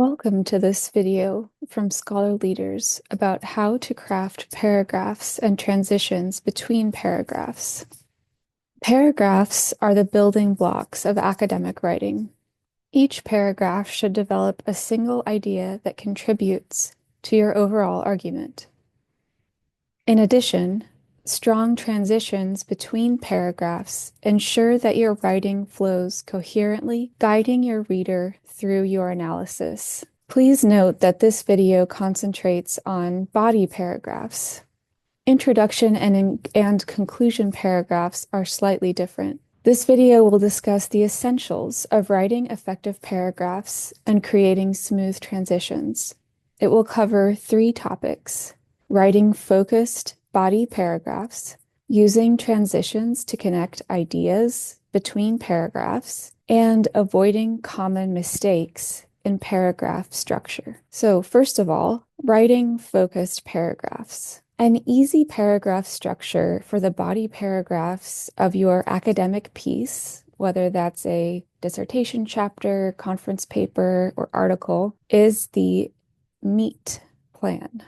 Welcome to this video from Scholar Leaders about how to craft paragraphs and transitions between paragraphs. Paragraphs are the building blocks of academic writing. Each paragraph should develop a single idea that contributes to your overall argument. In addition, strong transitions between paragraphs ensure that your writing flows coherently, guiding your reader through your analysis. Please note that this video concentrates on body paragraphs. Introduction and conclusion paragraphs are slightly different. This video will discuss the essentials of writing effective paragraphs and creating smooth transitions. It will cover 3 topics: writing focused body paragraphs, using transitions to connect ideas between paragraphs, and avoiding common mistakes in paragraph structure. So first of all, writing focused paragraphs. An easy paragraph structure for the body paragraphs of your academic piece, whether that's a dissertation chapter, conference paper, or article, is the MEAT plan.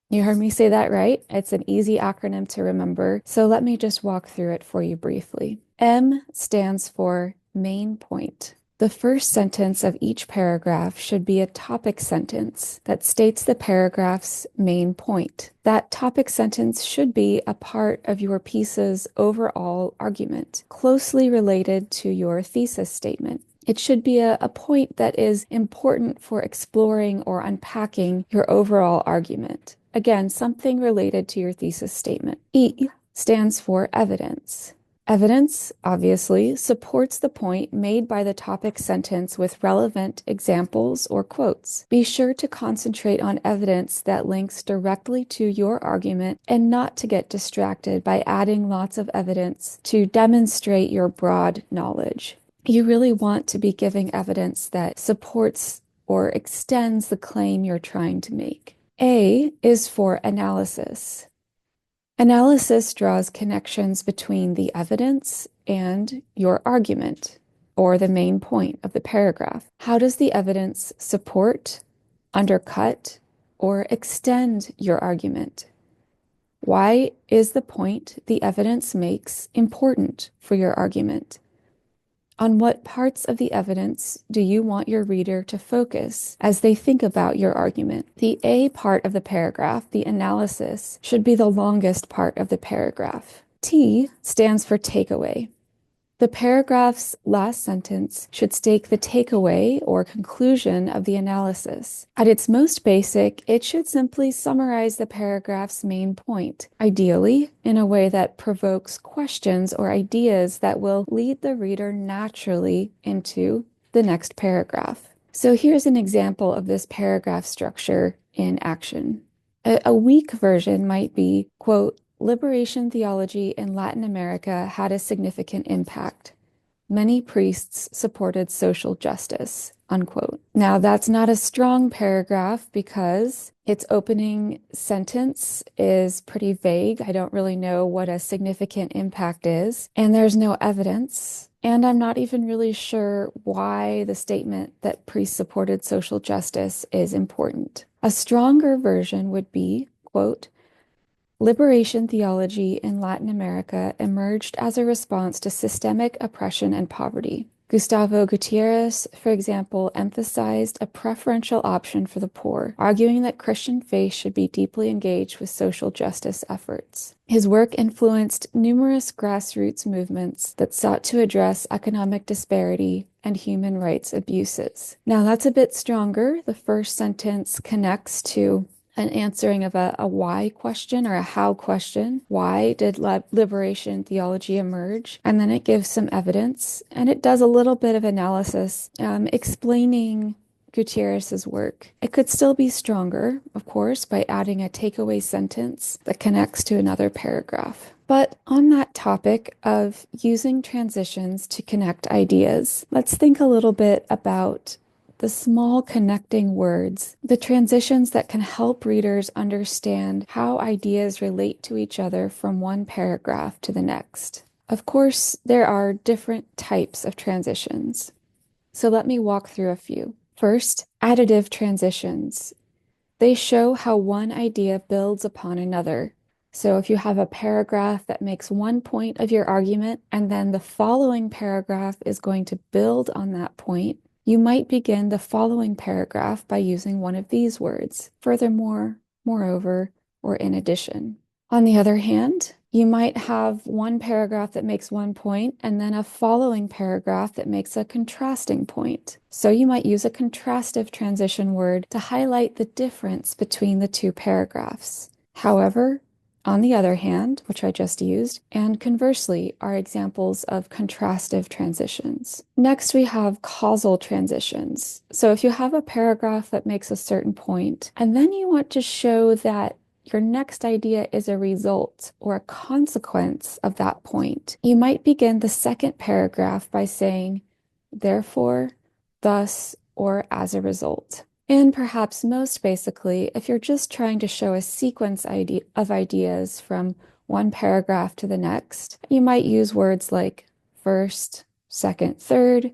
You heard me say that right. It's an easy acronym to remember, so let me just walk through it for you briefly. M stands for main point. The first sentence of each paragraph should be a topic sentence that states the paragraph's main point. That topic sentence should be a part of your piece's overall argument, closely related to your thesis statement. It should be a point that is important for exploring or unpacking your overall argument. Again, something related to your thesis statement. E stands for evidence. Evidence, obviously, supports the point made by the topic sentence with relevant examples or quotes. Be sure to concentrate on evidence that links directly to your argument and not to get distracted by adding lots of evidence to demonstrate your broad knowledge. You really want to be giving evidence that supports or extends the claim you're trying to make. A is for analysis. Analysis draws connections between the evidence and your argument, or the main point of the paragraph. How does the evidence support, undercut, or extend your argument? Why is the point the evidence makes important for your argument? On what parts of the evidence do you want your reader to focus as they think about your argument? The A part of the paragraph, the analysis, should be the longest part of the paragraph. T stands for takeaway. The paragraph's last sentence should state the takeaway or conclusion of the analysis. At its most basic, it should simply summarize the paragraph's main point, ideally in a way that provokes questions or ideas that will lead the reader naturally into the next paragraph. So here's an example of this paragraph structure in action. A weak version might be, quote, "Liberation theology in Latin America had a significant impact. Many priests supported social justice," unquote. Now, that's not a strong paragraph because its opening sentence is pretty vague. I don't really know what a significant impact is, and there's no evidence. And I'm not even really sure why the statement that priests supported social justice is important. A stronger version would be, quote, "Liberation theology in Latin America emerged as a response to systemic oppression and poverty. Gustavo Gutierrez, for example, emphasized a preferential option for the poor, arguing that Christian faith should be deeply engaged with social justice efforts. His work influenced numerous grassroots movements that sought to address economic disparity and human rights abuses." Now, that's a bit stronger. The first sentence connects to an answering of a why question or a how question. Why did liberation theology emerge? And then it gives some evidence, and it does a little bit of analysis explaining Gutierrez's work. It could still be stronger, of course, by adding a takeaway sentence that connects to another paragraph. But on that topic of using transitions to connect ideas, let's think a little bit about the small connecting words, the transitions that can help readers understand how ideas relate to each other from one paragraph to the next. Of course, there are different types of transitions. So let me walk through a few. First, Additive transitions. They show how one idea builds upon another. So if you have a paragraph that makes one point of your argument, and then the following paragraph is going to build on that point, you might begin the following paragraph by using one of these words: furthermore, moreover, or in addition. On the other hand, you might have one paragraph that makes one point and then a following paragraph that makes a contrasting point. So you might use a contrastive transition word to highlight the difference between the two paragraphs. However, on the other hand, which I just used, and conversely, are examples of contrastive transitions. Next, we have causal transitions. So if you have a paragraph that makes a certain point, and then you want to show that your next idea is a result or a consequence of that point, you might begin the second paragraph by saying, therefore, thus, or as a result. And perhaps most basically, if you're just trying to show a sequence of ideas from one paragraph to the next, you might use words like first, second, third,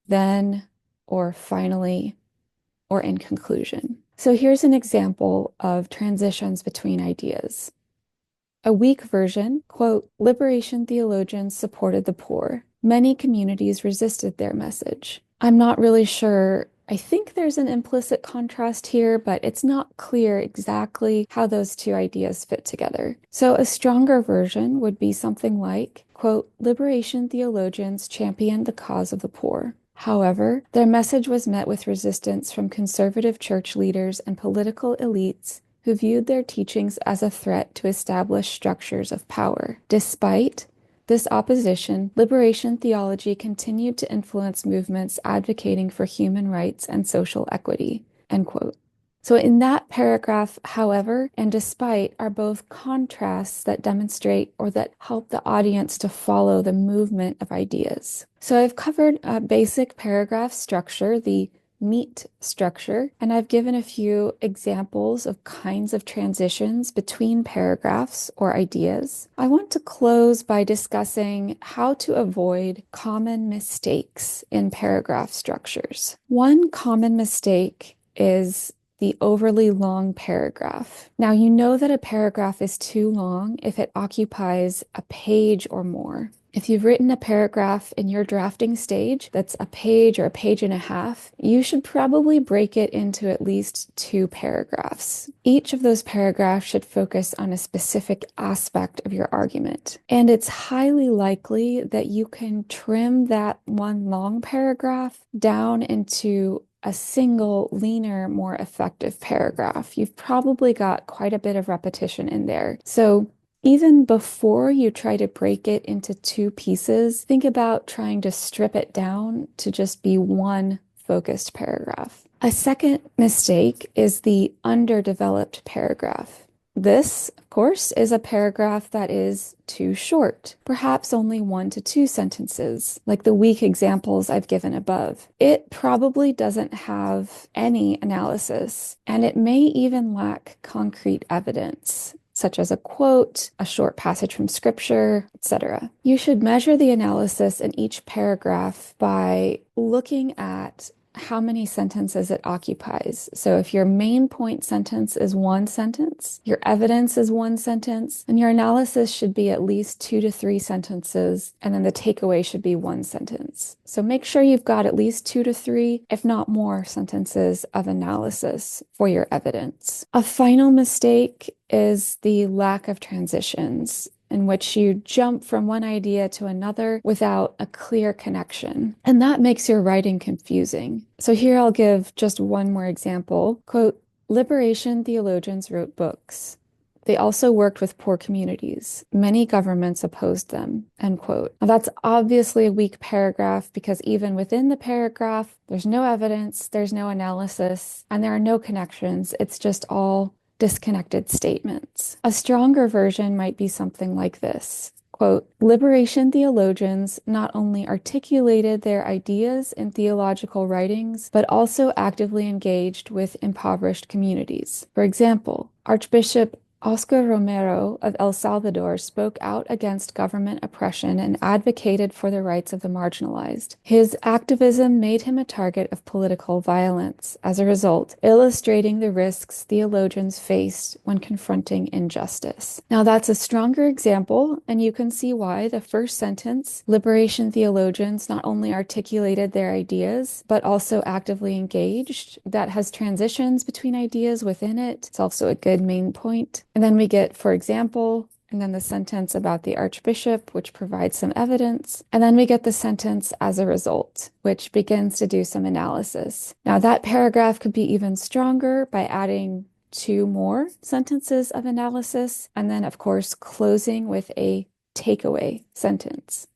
then, or finally, or in conclusion. So here's an example of transitions between ideas. A weak version, quote, liberation theologians supported the poor. Many communities resisted their message. I'm not really sure. I think there's an implicit contrast here, but it's not clear exactly how those two ideas fit together. So a stronger version would be something like, quote, liberation theologians championed the cause of the poor. However, their message was met with resistance from conservative church leaders and political elites who viewed their teachings as a threat to established structures of power. Despite this opposition, liberation theology continued to influence movements advocating for human rights and social equity. End quote. So in that paragraph, however, and despite are both contrasts that demonstrate or that help the audience to follow the movement of ideas. So I've covered a basic paragraph structure, the meat structure, and I've given a few examples of kinds of transitions between paragraphs or ideas. I want to close by discussing how to avoid common mistakes in paragraph structures. One common mistake is the overly long paragraph. Now, you know that a paragraph is too long if it occupies a page or more. If you've written a paragraph in your drafting stage that's a page or a page and a half, you should probably break it into at least 2 paragraphs. Each of those paragraphs should focus on a specific aspect of your argument. And it's highly likely that you can trim that one long paragraph down into a single, leaner, more effective paragraph. You've probably got quite a bit of repetition in there. So even before you try to break it into 2 pieces, think about trying to strip it down to just be one focused paragraph. A second mistake is the underdeveloped paragraph. This, of course, is a paragraph that is too short, perhaps only 1 to 2 sentences, like the weak examples I've given above. It probably doesn't have any analysis, and it may even lack concrete evidence, such as a quote, a short passage from scripture, etc. You should measure the analysis in each paragraph by looking at how many sentences it occupies. So if your main point sentence is 1 sentence, your evidence is 1 sentence, and your analysis should be at least 2 to 3 sentences, and then the takeaway should be 1 sentence. So make sure you've got at least 2 to 3, if not more, sentences of analysis for your evidence. A final mistake is the lack of transitions, in which you jump from one idea to another without a clear connection. And that makes your writing confusing. So here I'll give just one more example. Quote, liberation theologians wrote books. They also worked with poor communities. Many governments opposed them, end quote. Now that's obviously a weak paragraph because even within the paragraph, there's no evidence, there's no analysis, and there are no connections. It's just all disconnected statements. A stronger version might be something like this. Quote, liberation theologians not only articulated their ideas in theological writings, but also actively engaged with impoverished communities. For example, Archbishop Oscar Romero of El Salvador spoke out against government oppression and advocated for the rights of the marginalized. His activism made him a target of political violence, as a result, illustrating the risks theologians faced when confronting injustice. Now, that's a stronger example, and you can see why the first sentence, liberation theologians not only articulated their ideas, but also actively engaged. That has transitions between ideas within it. It's also a good main point. And then we get, for example, and then the sentence about the archbishop, which provides some evidence. And then we get the sentence as a result, which begins to do some analysis. Now, that paragraph could be even stronger by adding two more sentences of analysis, and then, of course, closing with a takeaway sentence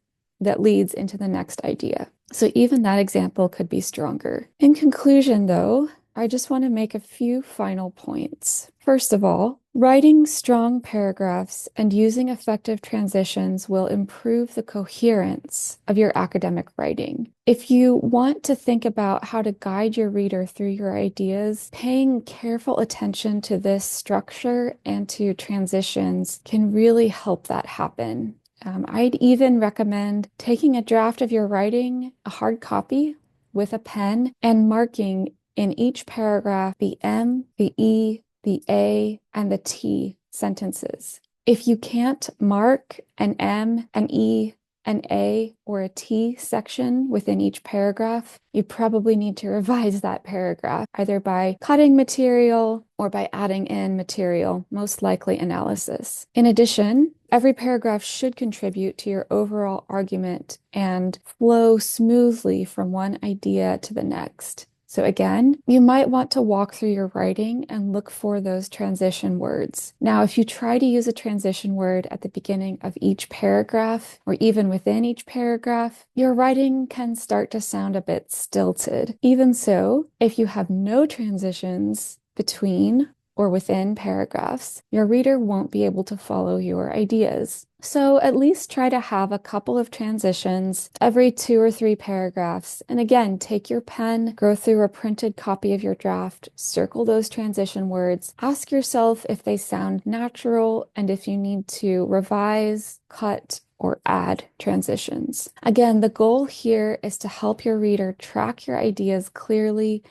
that leads into the next idea. So even that example could be stronger. In conclusion, though, I just want to make a few final points. First of all, writing strong paragraphs and using effective transitions will improve the coherence of your academic writing. If you want to think about how to guide your reader through your ideas, paying careful attention to this structure and to transitions can really help that happen. I'd even recommend taking a draft of your writing, a hard copy, with a pen, and marking in each paragraph the M, the E, the A, and the T sentences. If you can't mark an M, an E, an A, or a T section within each paragraph, you probably need to revise that paragraph, either by cutting material or by adding in material, most likely analysis. In addition, every paragraph should contribute to your overall argument and flow smoothly from one idea to the next. So again, you might want to walk through your writing and look for those transition words. Now, if you try to use a transition word at the beginning of each paragraph, or even within each paragraph, your writing can start to sound a bit stilted. Even so, if you have no transitions between or within paragraphs, your reader won't be able to follow your ideas. So at least try to have a couple of transitions every 2 or 3 paragraphs. And again, take your pen, go through a printed copy of your draft, circle those transition words, ask yourself if they sound natural and if you need to revise, cut, or add transitions. Again, the goal here is to help your reader track your ideas clearly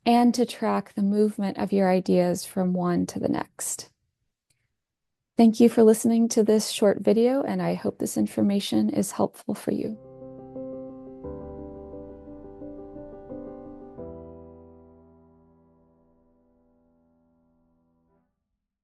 and to track the movement of your ideas from one to the next. Thank you for listening to this short video, and I hope this information is helpful for you.